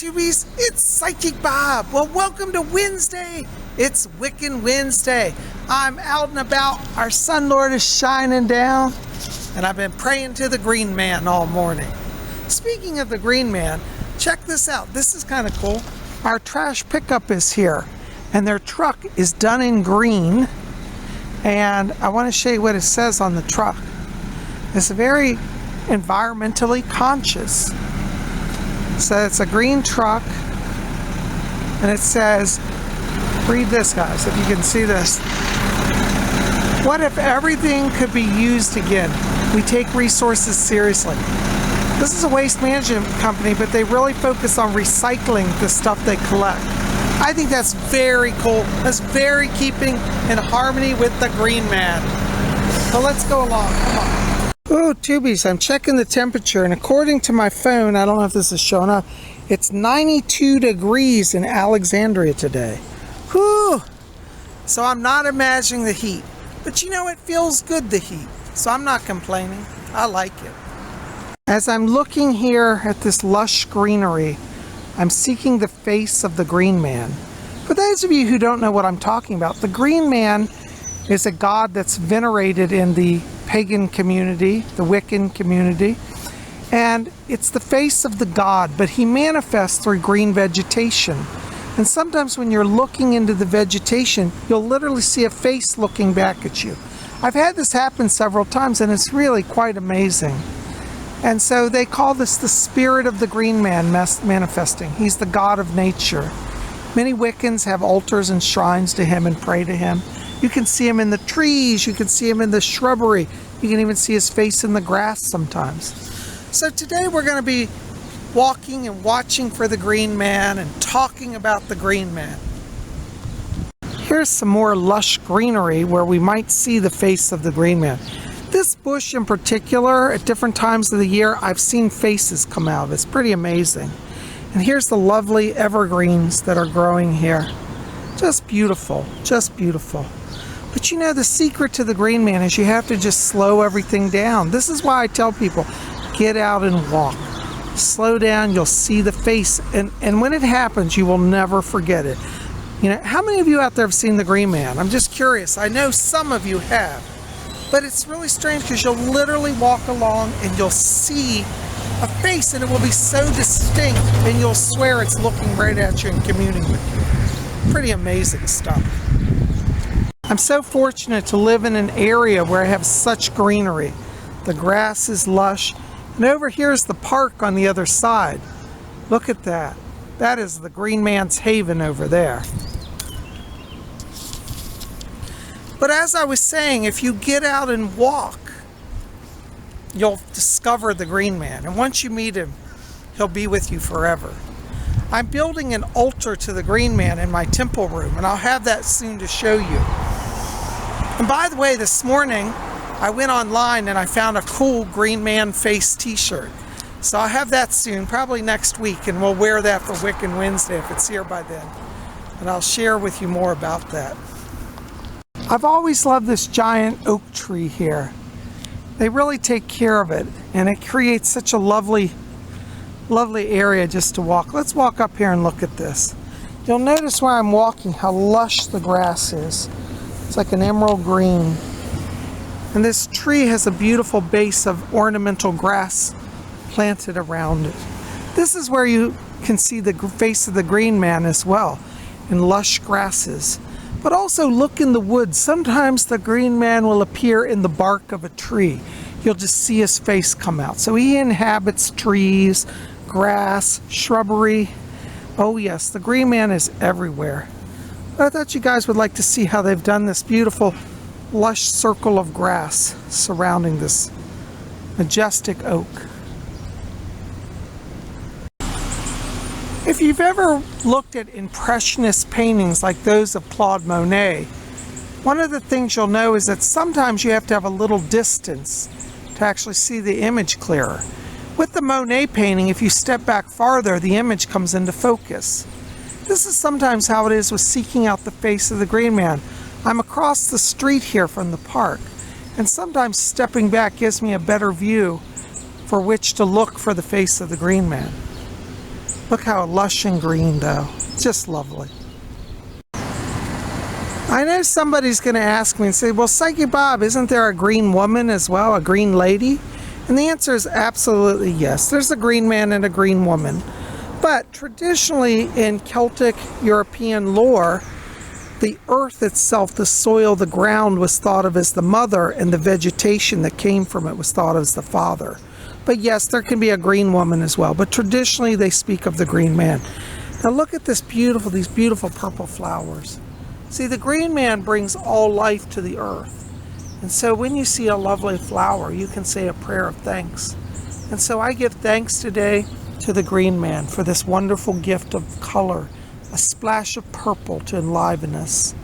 Tubies, it's Psychic Bob. Well, welcome to Wednesday. It's Wiccan Wednesday. I'm out and about. Our Sun Lord is shining down, and I've been praying to the Green Man all morning. Speaking of the Green Man, check this out. This is kind of cool. Our trash pickup is here, and their truck is done in green, and I want to show you what it says on the truck. It's very environmentally conscious. So it's a green truck, and it says, read this, guys, if you can see this. What if everything could be used again? We take resources seriously. This is a waste management company, but they really focus on recycling the stuff they collect. I think that's very cool. That's very keeping in harmony with the Green Man. So let's go along. Come on. Oh, Tubies, I'm checking the temperature, and according to my phone, I don't know if this is showing up, it's 92 degrees in Alexandria today. Whew! So I'm not imagining the heat. But you know, it feels good, the heat. So I'm not complaining. I like it. As I'm looking here at this lush greenery, I'm seeking the face of the Green Man. For those of you who don't know what I'm talking about, the Green Man is a god that's venerated in the pagan community, the Wiccan community, and it's the face of the god, but he manifests through green vegetation. And sometimes when you're looking into the vegetation, you'll literally see a face looking back at you. I've had this happen several times, and it's really quite amazing. And so they call this the spirit of the Green Man manifesting. He's the god of nature. Many Wiccans have altars and shrines to him and pray to him. You can see him in the trees, you can see him in the shrubbery, you can even see his face in the grass sometimes. So today we're going to be walking and watching for the Green Man and talking about the Green Man. Here's some more lush greenery where we might see the face of the Green Man. This bush in particular, at different times of the year, I've seen faces come out of it. It's pretty amazing. And here's the lovely evergreens that are growing here. Just beautiful, just beautiful. But you know, the secret to the Green Man is you have to just slow everything down. This is why I tell people, get out and walk. Slow down, you'll see the face, and when it happens, you will never forget it. You know, how many of you out there have seen the Green Man? I'm just curious. I know some of you have. But it's really strange because you'll literally walk along and you'll see a face, and it will be so distinct, and you'll swear it's looking right at you and communing with you. Pretty amazing stuff. I'm so fortunate to live in an area where I have such greenery. The grass is lush, and over here is the park on the other side. Look at that. That is the Green Man's haven over there. But as I was saying, if you get out and walk, you'll discover the Green Man. And once you meet him, he'll be with you forever. I'm building an altar to the Green Man in my temple room, and I'll have that soon to show you. And by the way, this morning, I went online and I found a cool Green Man face t-shirt. So I'll have that soon, probably next week, and we'll wear that for Wiccan Wednesday if it's here by then. And I'll share with you more about that. I've always loved this giant oak tree here. They really take care of it, and it creates such a lovely area just to walk. Let's walk up here and look at this. You'll notice where I'm walking how lush the grass is. It's like an emerald green. And this tree has a beautiful base of ornamental grass planted around it. This is where you can see the face of the Green Man as well, in lush grasses. But also look in the woods. Sometimes the Green Man will appear in the bark of a tree. You'll just see his face come out. So he inhabits trees, grass, shrubbery. Oh yes, the Green Man is everywhere. But I thought you guys would like to see how they've done this beautiful lush circle of grass surrounding this majestic oak. If you've ever looked at Impressionist paintings like those of Claude Monet, one of the things you'll know is that sometimes you have to have a little distance to actually see the image clearer. With the Monet painting, if you step back farther, the image comes into focus. This is sometimes how it is with seeking out the face of the Green Man. I'm across the street here from the park, and sometimes stepping back gives me a better view for which to look for the face of the Green Man. Look how lush and green though. Just lovely. I know somebody's going to ask me and say, well, Psychic Bob, isn't there a green woman as well, a green lady? And the answer is absolutely yes. There's a green man and a green woman. But traditionally in Celtic European lore, the earth itself, the soil, the ground was thought of as the mother, and the vegetation that came from it was thought of as the father. But yes, there can be a green woman as well. But traditionally they speak of the green man. Now look at these beautiful purple flowers. See, the green man brings all life to the earth. And so when you see a lovely flower, you can say a prayer of thanks. And so I give thanks today to the green man for this wonderful gift of color, a splash of purple to enliven us.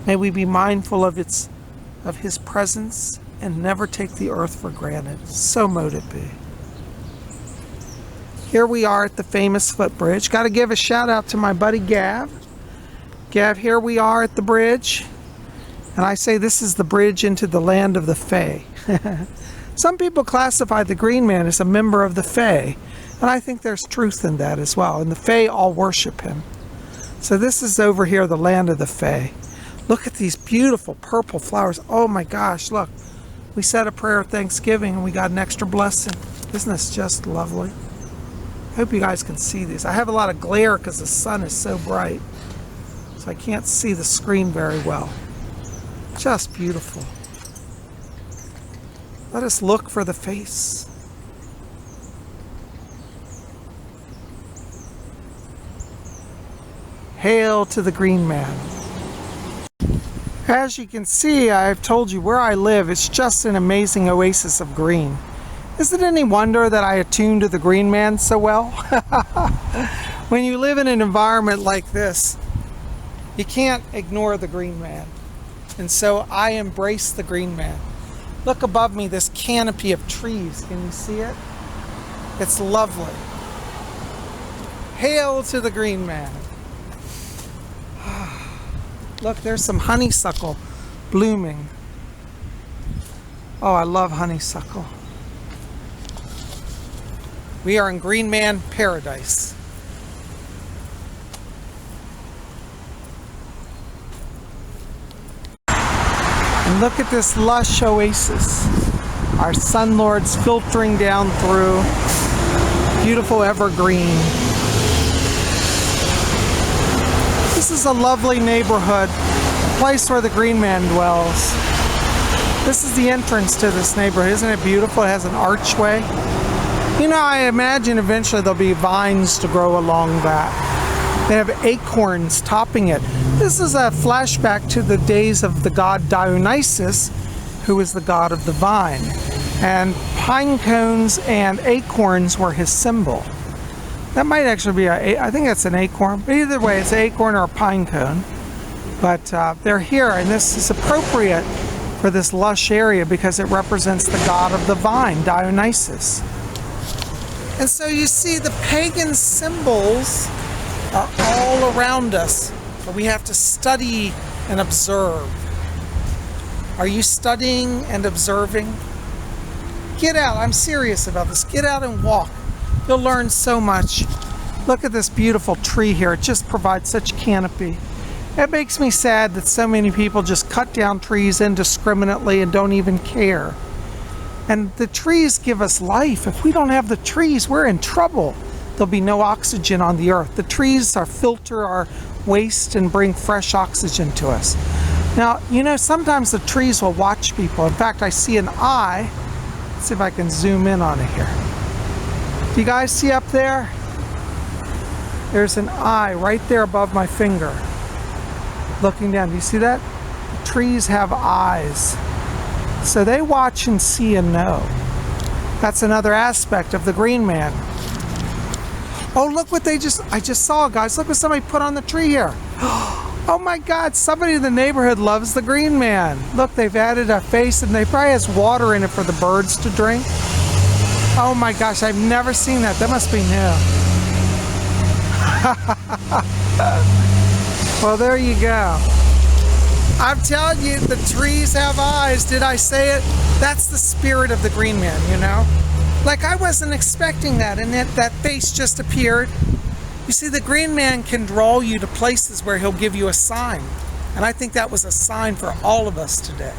May we be mindful of his presence and never take the earth for granted. So mote it be. Here we are at the famous footbridge. Got to give a shout out to my buddy Gav. Gav, here we are at the bridge, and I say this is the bridge into the land of the Fae. Some people classify the green man as a member of the Fae, and I think there's truth in that as well, and the Fae all worship him. So this is over here, the land of the Fae. Look at these beautiful purple flowers. Oh my gosh, look. We said a prayer of thanksgiving and we got an extra blessing. Isn't this just lovely? I hope you guys can see these. I have a lot of glare because the sun is so bright. So I can't see the screen very well. Just beautiful. Let us look for the face. Hail to the green man. As you can see, I've told you where I live, it's just an amazing oasis of green. Is it any wonder that I attune to the green man so well? When you live in an environment like this, you can't ignore the green man. And so I embrace the green man. Look above me, this canopy of trees. Can you see it? It's lovely. Hail to the green man. Look, there's some honeysuckle blooming. Oh, I love honeysuckle. We are in Green Man paradise. And look at this lush oasis. Our Sun Lord's filtering down through. Beautiful evergreen. This is a lovely neighborhood, a place where the green man dwells. This is the entrance to this neighborhood. Isn't it beautiful? It has an archway. You know, I imagine eventually there'll be vines to grow along that. They have acorns topping it. This is a flashback to the days of the god Dionysus, who is the god of the vine. And pine cones and acorns were his symbol. That might actually be I think that's an acorn. But either way, it's an acorn or a pine cone. But they're here, and this is appropriate for this lush area because it represents the god of the vine, Dionysus. And so you see the pagan symbols are all around us, but we have to study and observe. Are you studying and observing? Get out. I'm serious about this. Get out and walk. You'll learn so much. Look at this beautiful tree here. It just provides such canopy. It makes me sad that so many people just cut down trees indiscriminately and don't even care. And the trees give us life. If we don't have the trees, we're in trouble. There'll be no oxygen on the earth. The trees filter our waste and bring fresh oxygen to us. Now, you know, sometimes the trees will watch people. In fact, I see an eye. Let's see if I can zoom in on it here. Do you guys see up there? There's an eye right there above my finger. Looking down. Do you see that? The trees have eyes. So they watch and see and know. That's another aspect of the green man. Oh, look what I just saw, guys. Look what somebody put on the tree here. Oh my God, somebody in the neighborhood loves the green man. Look, they've added a face and they probably has water in it for the birds to drink. Oh my gosh, I've never seen that. That must be new. Well, there you go. I'm telling you, the trees have eyes. Did I say it? That's the spirit of the green man, you know? Like, I wasn't expecting that, and that face just appeared. You see, the Green Man can draw you to places where he'll give you a sign. And I think that was a sign for all of us today.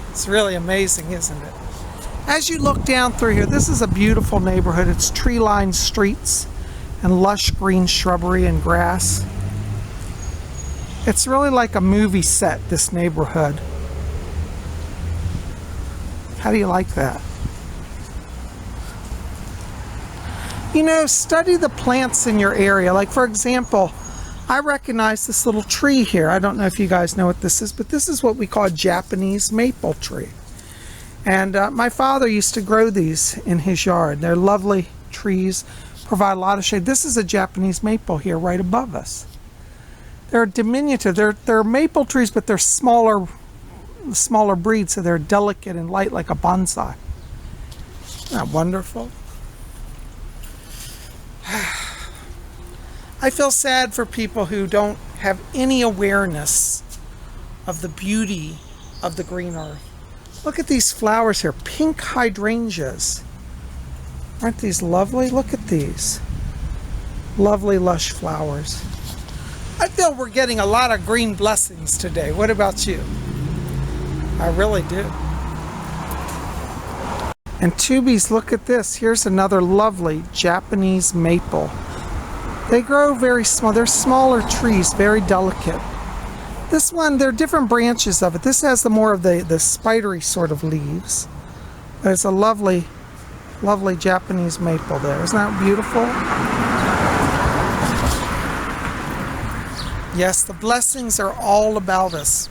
It's really amazing, isn't it? As you look down through here, this is a beautiful neighborhood. It's tree-lined streets and lush green shrubbery and grass. It's really like a movie set, this neighborhood. How do you like that? You know, study the plants in your area. Like, for example, I recognize this little tree here. I don't know if you guys know what this is, but this is what we call a Japanese maple tree. And my father used to grow these in his yard. They're lovely trees, provide a lot of shade. This is a Japanese maple here right above us. They're diminutive. They're maple trees, but they're smaller breeds, so they're delicate and light like a bonsai. Isn't that wonderful? I feel sad for people who don't have any awareness of the beauty of the green earth. Look at these flowers here, pink hydrangeas. Aren't these lovely? Look at these. Lovely, lush flowers. I feel we're getting a lot of green blessings today. What about you? I really do. And tubies, look at this. Here's another lovely Japanese maple. They grow very small. They're smaller trees, very delicate. This one, there are different branches of it. This has the more of the spidery sort of leaves. But it's a lovely, lovely Japanese maple there. Isn't that beautiful? Yes, the blessings are all about us.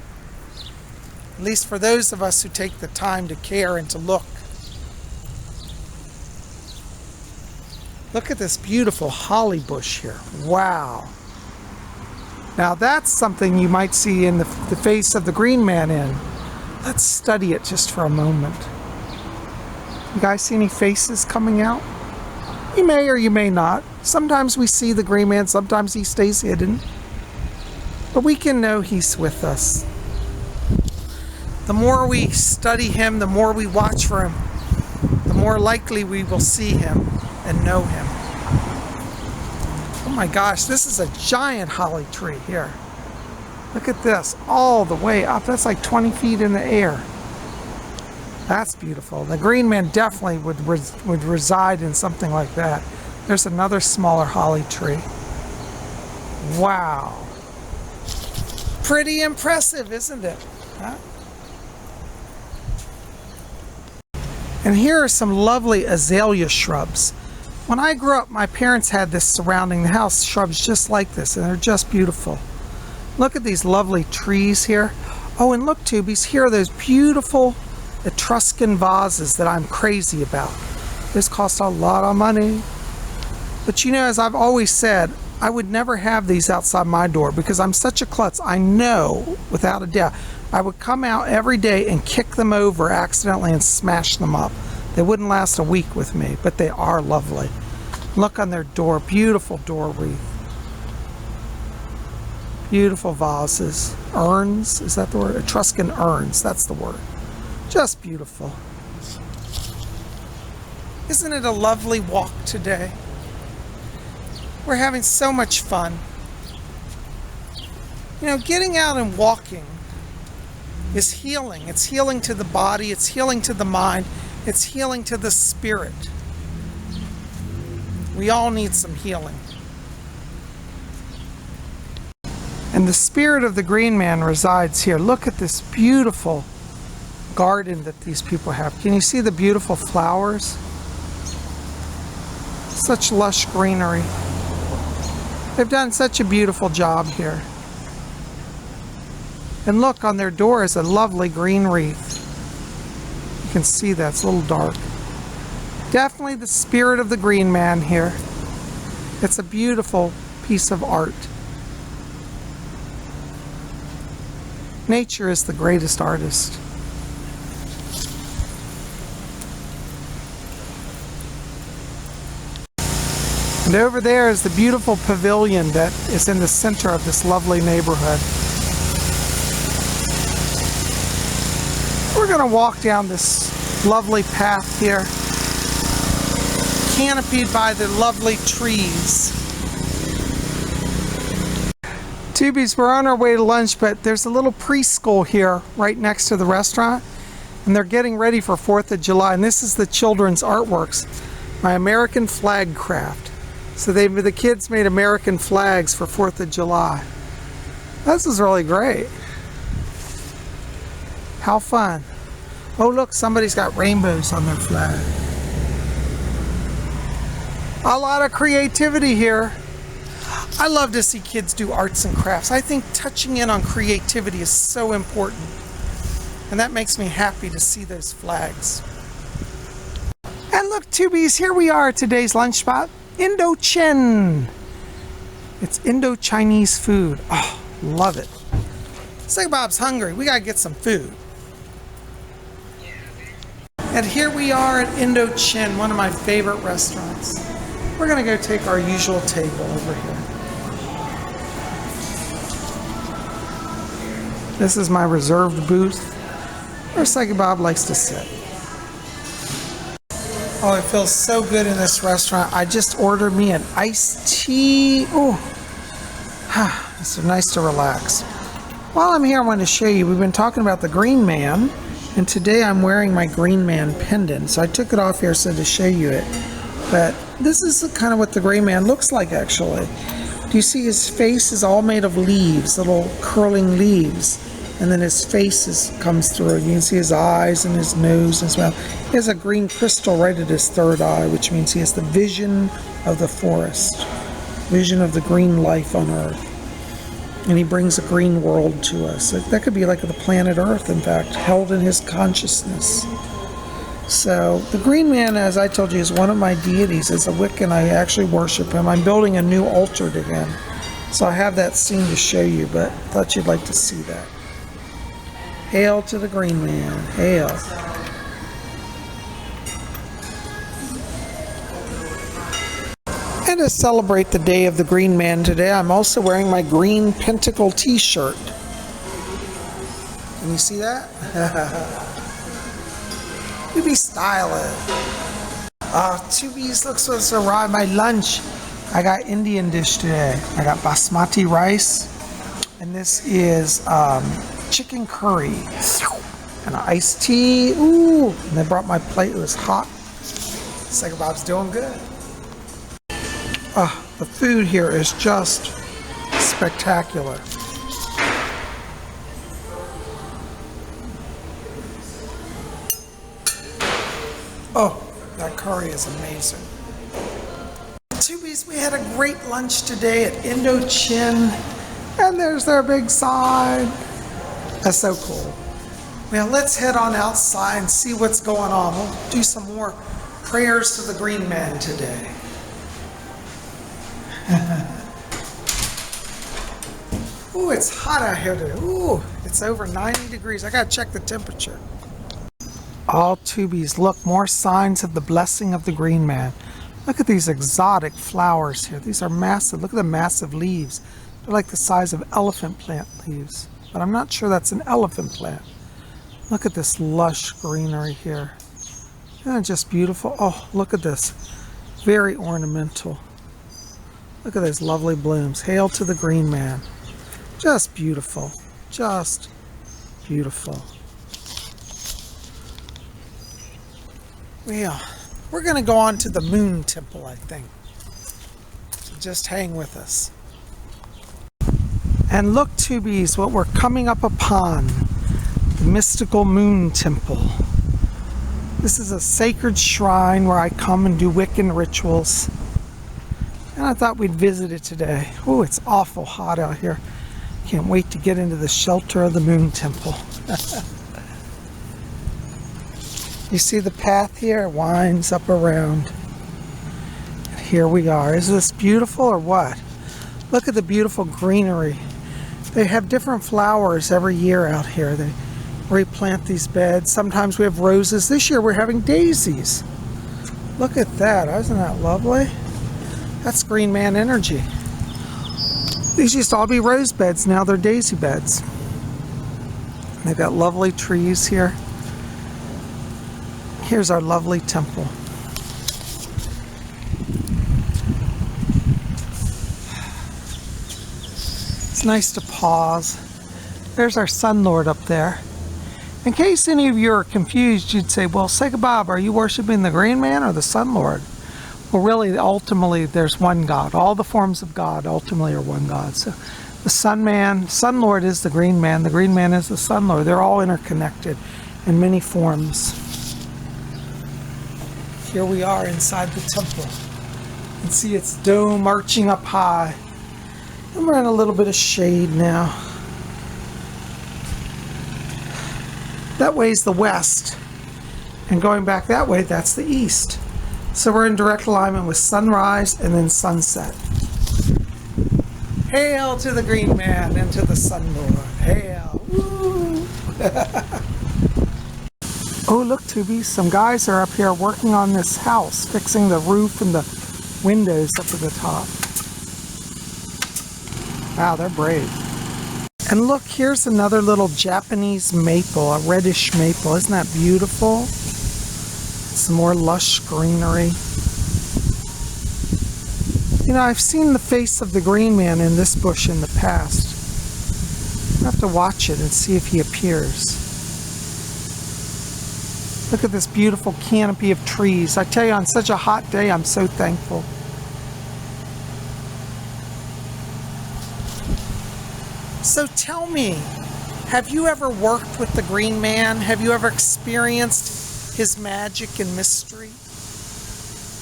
At least for those of us who take the time to care and to look. Look at this beautiful holly bush here. Wow. Now that's something you might see in the face of the Green Man in. Let's study it just for a moment. You guys see any faces coming out? You may or you may not. Sometimes we see the Green Man, sometimes he stays hidden. But we can know he's with us. The more we study him, the more we watch for him, the more likely we will see him and know him. Oh my gosh, this is a giant holly tree here. Look at this, all the way up. That's like 20 feet in the air. That's beautiful. The Green Man definitely would reside in something like that. There's another smaller holly tree. Wow. Pretty impressive, isn't it? Huh? And here are some lovely azalea shrubs. When I grew up, my parents had this surrounding the house, shrubs just like this, and they're just beautiful. Look at these lovely trees here. Oh, and look, tubies, here are those beautiful Etruscan vases that I'm crazy about. This cost a lot of money. But you know, as I've always said, I would never have these outside my door because I'm such a klutz. I know, without a doubt, I would come out every day and kick them over accidentally and smash them up. They wouldn't last a week with me, but they are lovely. Look on their door, beautiful door wreath. Beautiful vases. Urns, is that the word? Etruscan urns, that's the word. Just beautiful. Isn't it a lovely walk today? We're having so much fun. You know, getting out and walking is healing. It's healing to the body, it's healing to the mind, it's healing to the spirit. We all need some healing. And the spirit of the Green Man resides here. Look at this beautiful garden that these people have. Can you see the beautiful flowers? Such lush greenery. They've done such a beautiful job here. And look, on their door is a lovely green wreath. You can see that, it's a little dark. Definitely the spirit of the Green Man here. It's a beautiful piece of art. Nature is the greatest artist. And over there is the beautiful pavilion that is in the center of this lovely neighborhood. We're going to walk down this lovely path here, canopied by the lovely trees. Tubies, we're on our way to lunch, but there's a little preschool here right next to the restaurant, and they're getting ready for 4th of July, and this is the children's artworks, my American flag craft. So the kids made American flags for 4th of July. This is really great. How fun. Oh look, somebody's got rainbows on their flag. A lot of creativity here. I love to see kids do arts and crafts. I think touching in on creativity is so important. And that makes me happy to see those flags. And look, Tubies, here we are at today's lunch spot, Indo-Chin. It's Indo-Chinese food. Oh, love it. PsychicBob's hungry. We gotta get some food. And here we are at Indo-Chin, one of my favorite restaurants. We're gonna go take our usual table over here. This is my reserved booth where PsychicBob likes to sit. Oh, it feels so good in this restaurant. I just ordered me an iced tea. Oh, it's so nice to relax. While I'm here, I want to show you, we've been talking about the Green Man, and today I'm wearing my Green Man pendant. So I took it off here so to show you it. But this is kind of what the Green Man looks like, actually. Do you see his face is all made of leaves, little curling leaves, and then his face comes through. You can see his eyes and his nose and his mouth. He has a green crystal right at his third eye, which means he has the vision of the forest, vision of the green life on Earth. And he brings a green world to us. That could be like the planet Earth, in fact, held in his consciousness. So the Green Man, as I told you, is one of my deities. As a Wiccan, I actually worship him. I'm building a new altar to him. So I have that scene to show you, but I thought you'd like to see that. Hail to the Green Man. Hail. And to celebrate the day of the Green Man today, I'm also wearing my green pentacle t-shirt. Can you see that? You be styling. Tubies, looks what's arrived. My lunch. I got Indian dish today. I got basmati rice, and this is chicken curry and an iced tea. Ooh! And they brought my plate. It was hot. PsychicBob's doing good. The food here is just spectacular. Oh, that curry is amazing. Tubies, we had a great lunch today at Indo-Chin, and there's their big sign. That's so cool. Well, let's head on outside and see what's going on. We'll do some more prayers to the Green Man today. Ooh, it's hot out here today. Ooh, it's over 90 degrees. I gotta check the temperature. All Tubies, look, more signs of the blessing of the Green Man. Look at these exotic flowers here. These are massive. Look at the massive leaves. They're like the size of elephant plant leaves. But I'm not sure that's an elephant plant. Look at this lush greenery here. Isn't it just beautiful? Oh, look at this. Very ornamental. Look at those lovely blooms. Hail to the Green Man. Just beautiful. Just beautiful. Well, we're going to go on to the Moon Temple, I think. So just hang with us. And look, Tubies, what we're coming up upon. The mystical Moon Temple. This is a sacred shrine where I come and do Wiccan rituals. And I thought we'd visit it today. Oh, it's awful hot out here. Can't wait to get into the shelter of the Moon Temple. You see the path here? It winds up around. And here we are. Is this beautiful or what? Look at the beautiful greenery. They have different flowers every year out here. They replant these beds. Sometimes we have roses. This year we're having daisies. Look at that. Isn't that lovely? That's Green Man energy. These used to all be rose beds. Now they're daisy beds. They've got lovely trees here. Here's our lovely temple. it's nice to pause. There's our Sun Lord up there. In case any of you are confused, you'd say, well, Psychic Bob, are you worshiping the Green Man or the Sun Lord? Well, really, ultimately, there's one God. All the forms of God ultimately are one God. So the Sun Lord is the Green Man. The Green Man is the Sun Lord. They're all interconnected in many forms. Here we are inside the temple. You can see its dome arching up high. And we're in a little bit of shade now. That way's the west, and going back that way, that's the east. So we're in direct alignment with sunrise and then sunset. Hail to the Green Man and to the Sun Lord. Hail. Woo. Oh, look, Tubi, some guys are up here working on this house, fixing the roof and the windows up at the top. Wow, they're brave. And look, here's another little Japanese maple, a reddish maple. Isn't that beautiful? Some more lush greenery. You know, I've seen the face of the Green Man in this bush in the past. I have to watch it and see if he appears. Look at this beautiful canopy of trees. I tell you, on such a hot day, I'm so thankful. So tell me, have you ever worked with the Green Man? Have you ever experienced his magic and mystery?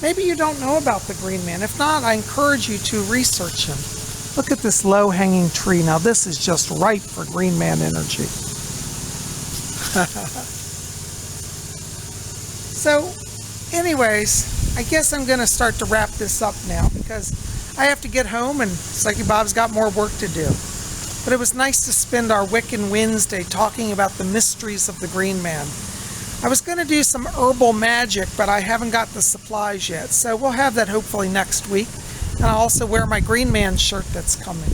Maybe you don't know about the Green Man. If not, I encourage you to research him. Look at this low-hanging tree. Now this is just ripe for Green Man energy. So, anyways, I guess I'm going to start to wrap this up now because I have to get home and Psychic Bob's got more work to do. But it was nice to spend our Wiccan Wednesday talking about the mysteries of the Green Man. I was going to do some herbal magic, but I haven't got the supplies yet. So we'll have that hopefully next week. And I'll also wear my Green Man shirt that's coming.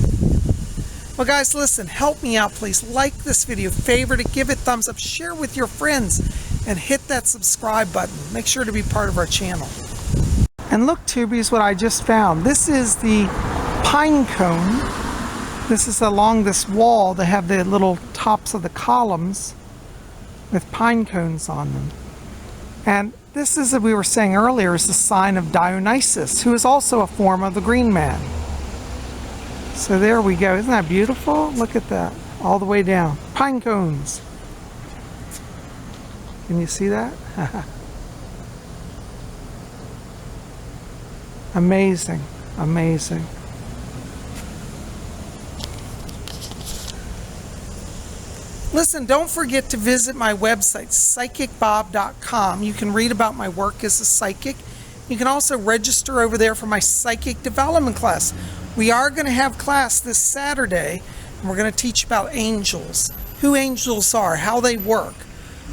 Well, guys, listen, help me out, please. Like this video, favorite it, give it thumbs up, share with your friends, and hit that subscribe button. Make sure to be part of our channel. And look, Tubies, what I just found. This is the pine cone. This is along this wall. They have the little tops of the columns with pine cones on them. And this is, as we were saying earlier, is the sign of Dionysus, who is also a form of the Green Man. So there we go. Isn't that beautiful? Look at that. All the way down. Pine cones. Can you see that? Amazing. Amazing. Listen, don't forget to visit my website, PsychicBob.com. You can read about my work as a psychic. You can also register over there for my psychic development class. We are going to have class this Saturday, and we're going to teach about angels, who angels are, how they work.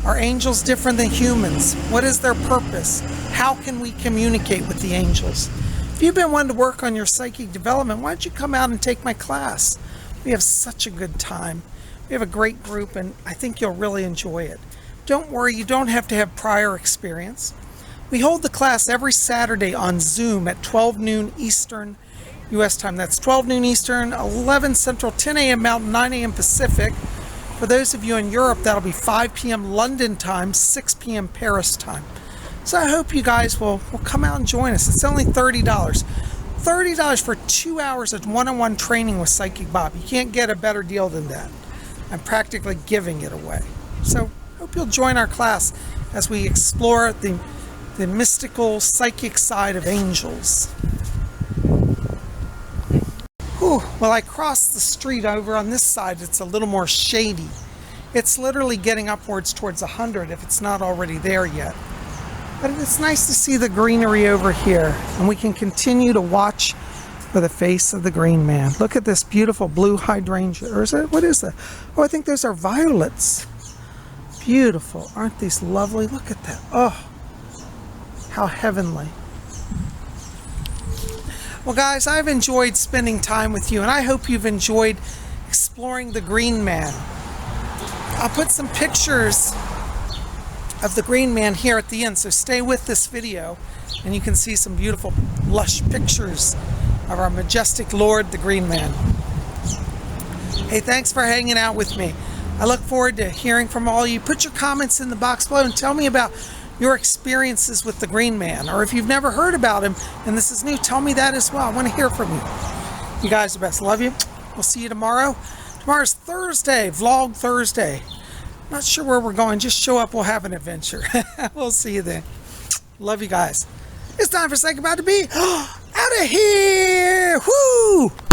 Are angels different than humans? What is their purpose? How can we communicate with the angels? If you've been wanting to work on your psychic development, why don't you come out and take my class? We have such a good time. We have a great group, and I think you'll really enjoy it. Don't worry, you don't have to have prior experience. We hold the class every Saturday on Zoom at 12 noon Eastern U.S. time. That's 12 noon Eastern, 11 Central, 10 a.m. Mountain, 9 a.m. Pacific. For those of you in Europe, that'll be 5 p.m. London time, 6 p.m. Paris time. So I hope you guys will come out and join us. It's only $30. $30 for 2 hours of one-on-one training with Psychic Bob. You can't get a better deal than that. I'm practically giving it away. So hope you'll join our class as we explore the mystical, psychic side of angels. Whew. Well, I crossed the street over on this side. It's a little more shady. It's literally getting upwards towards 100 if it's not already there yet. But it's nice to see the greenery over here, and we can continue to watch for the face of the Green Man. Look at this beautiful blue hydrangea. Or is it, what is that? Oh, I think those are violets. Beautiful. Aren't these lovely? Look at that. Oh, how heavenly. Well, guys, I've enjoyed spending time with you, and I hope you've enjoyed exploring the Green Man. I'll put some pictures of the Green Man here at the end, so stay with this video, and you can see some beautiful, lush pictures of our majestic Lord, the Green Man. Hey, thanks for hanging out with me. I look forward to hearing from all of you. Put your comments in the box below and tell me about your experiences with the Green Man. Or if you've never heard about him and this is new, tell me that as well. I want to hear from you. You guys are the best. Love you. We'll see you tomorrow. Tomorrow's Thursday, Vlog Thursday. Not sure where we're going. Just show up. We'll have an adventure. We'll see you then. Love you guys. It's time for Say Goodbye to be out of here. Woo!